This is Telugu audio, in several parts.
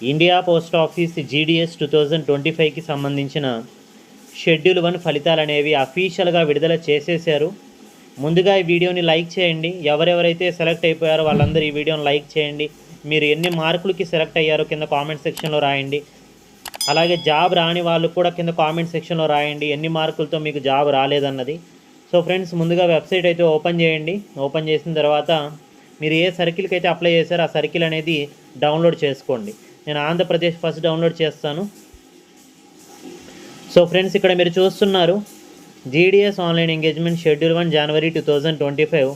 ఇండియా పోస్ట్ ఆఫీస్ జీడిఎస్ 2025కి సంబంధించిన షెడ్యూల్ 1 ఫలితాలు అనేవి అఫీషియల్గా విడుదల చేసేశారు. ముందుగా ఈ వీడియోని లైక్ చేయండి. ఎవరెవరైతే సెలెక్ట్ అయిపోయారో వాళ్ళందరూ ఈ వీడియోని లైక్ చేయండి. మీరు ఎన్ని మార్కులకి సెలెక్ట్ అయ్యారో కింద కామెంట్ సెక్షన్లో రాయండి. అలాగే జాబ్ రాని వాళ్ళు కూడా కింద కామెంట్ సెక్షన్లో రాయండి ఎన్ని మార్కులతో మీకు జాబ్ రాలేదన్నది. సో ఫ్రెండ్స్, ముందుగా వెబ్సైట్ అయితే ఓపెన్ చేయండి. ఓపెన్ చేసిన తర్వాత మీరు ఏ సర్కిల్కి అయితే అప్లై చేశారో ఆ సర్కిల్ అనేది డౌన్లోడ్ చేసుకోండి. నేను ఆంధ్రప్రదేశ్ ఫస్ట్ డౌన్లోడ్ చేస్తాను. సో ఫ్రెండ్స్, ఇక్కడ మీరు చూస్తున్నారు జీడిఎస్ ఆన్లైన్ ఎంగేజ్మెంట్ షెడ్యూల్ 1 జనవరి 2025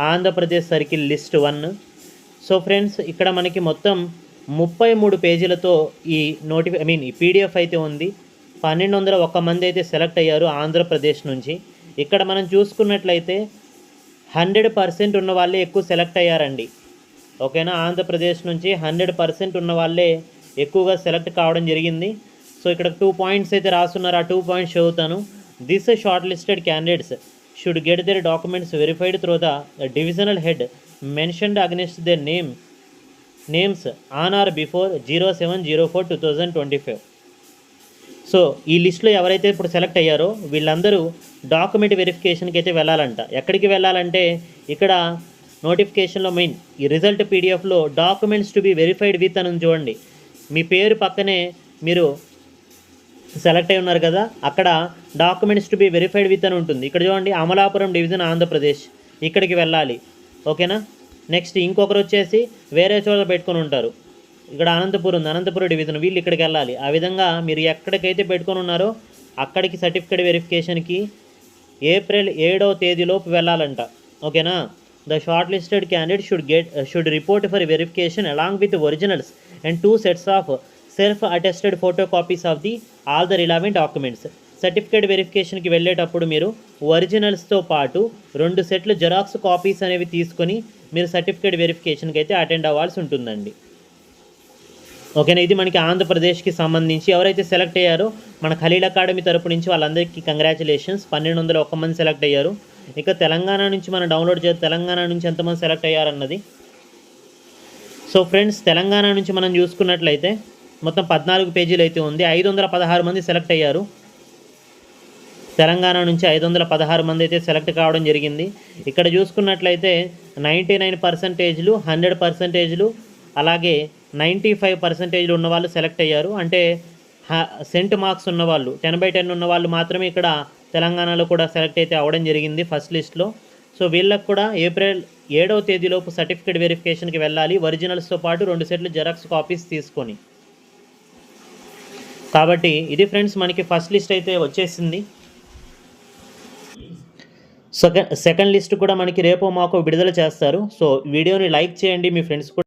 Andhra Pradesh circle list 1. So friends, ఇక్కడ మనకి మొత్తం 33 పేజీలతో ఈ ఈ పీడిఎఫ్ అయితే ఉంది. 1201 మంది అయితే సెలెక్ట్ అయ్యారు ఆంధ్రప్రదేశ్ నుంచి. ఇక్కడ మనం చూసుకున్నట్లయితే 100% ఉన్న వాళ్ళే ఎక్కువ సెలెక్ట్ అయ్యారండి. ఓకేనా, ఆంధ్రప్రదేశ్ నుంచి 100% ఉన్న వాళ్ళే ఎక్కువగా సెలెక్ట్ కావడం జరిగింది. సో ఇక్కడ 2 పాయింట్స్ అయితే రాస్తున్నారు. ఆ 2 పాయింట్స్ చదువుతాను. This shortlisted candidates should get their documents verified through the divisional head mentioned against their names on or before 07/04/2025. So ఈ లిస్టులో ఎవరైతే ఇప్పుడు సెలెక్ట్ అయ్యారో వీళ్ళందరూ డాక్యుమెంట్ వెరిఫికేషన్కి అయితే వెళ్ళాలంట. ఎక్కడికి వెళ్ళాలంటే ఇక్కడ నోటిఫికేషన్లో ఈ రిజల్ట్ పీడిఎఫ్లో documents to be verified with అని చూడండి. మీ పేరు పక్కనే మీరు సెలెక్ట్ అయి ఉన్నారు కదా, అక్కడ documents to be verified with అని ఉంటుంది. ఇక్కడ చూడండి, అమలాపురం డివిజన్ ఆంధ్రప్రదేశ్, ఇక్కడికి వెళ్ళాలి. ఓకేనా. నెక్స్ట్ ఇంకొకరు వచ్చేసి వేరే చోట పెట్టుకొని ఉంటారు. ఇక్కడ అనంతపురం డివిజన్, వీళ్ళు ఇక్కడికి వెళ్ళాలి. ఆ విధంగా మీరు ఎక్కడికైతే పెట్టుకొని ఉన్నారో అక్కడికి సర్టిఫికేట్ వెరిఫికేషన్కి ఏప్రిల్ 7వ తేదీలోపు వెళ్ళాలంట. ఓకేనా. The shortlisted candidate should report for verification along with originals and 2 sets of self attested photocopies of all the relevant documents. Certificate వెరిఫికేషన్కి వెళ్ళేటప్పుడు మీరు ఒరిజినల్స్తో పాటు 2 సెట్లు జెరాక్స్ కాపీస్ అనేవి తీసుకొని మీరు సర్టిఫికేట్ వెరిఫికేషన్కి అయితే అటెండ్ అవ్వాల్సి ఉంటుందండి. ఓకేనా. ఇది మనకి ఆంధ్రప్రదేశ్కి సంబంధించి ఎవరైతే సెలెక్ట్ అయ్యారో మన ఖలీల్ అకాడమీ తరపు నుంచి వాళ్ళందరికీ కంగ్రాచులేషన్స్. 1201 మంది సెలెక్ట్ అయ్యారు. ఇక తెలంగాణ నుంచి మనం డౌన్లోడ్ చేస్తే తెలంగాణ నుంచి ఎంతమంది సెలెక్ట్ అయ్యారన్నది. సో ఫ్రెండ్స్, తెలంగాణ నుంచి మనం చూసుకున్నట్లయితే మొత్తం 14 పేజీలు అయితే ఉంది. 516 మంది సెలెక్ట్ అయ్యారు. తెలంగాణ నుంచి 516 మంది అయితే సెలెక్ట్ కావడం జరిగింది. ఇక్కడ చూసుకున్నట్లయితే 99% 100%, అలాగే 95% ఉన్నవాళ్ళు సెలెక్ట్ అయ్యారు. అంటే సెంట్ మార్క్స్ ఉన్నవాళ్ళు 10/10 ఉన్నవాళ్ళు మాత్రమే ఇక్కడ తెలంగాణలో కూడా సెలెక్ట్ అయితే అవ్వడం జరిగింది ఫస్ట్ లిస్ట్లో. సో వీళ్ళకు కూడా ఏప్రిల్ 7వ తేదీలోపు సర్టిఫికేట్ వెరిఫికేషన్కి వెళ్ళాలి, ఒరిజినల్స్తో పాటు 2 సెట్లు జెరాక్స్ కాపీస్ తీసుకొని. కాబట్టి ఇది ఫ్రెండ్స్, మనకి ఫస్ట్ లిస్ట్ అయితే వచ్చేసింది. సెకండ్ లిస్ట్ కూడా మనకి రేపో మాకో విడుదల చేస్తారు. సో వీడియోని లైక్ చేయండి, మీ ఫ్రెండ్స్ కూడా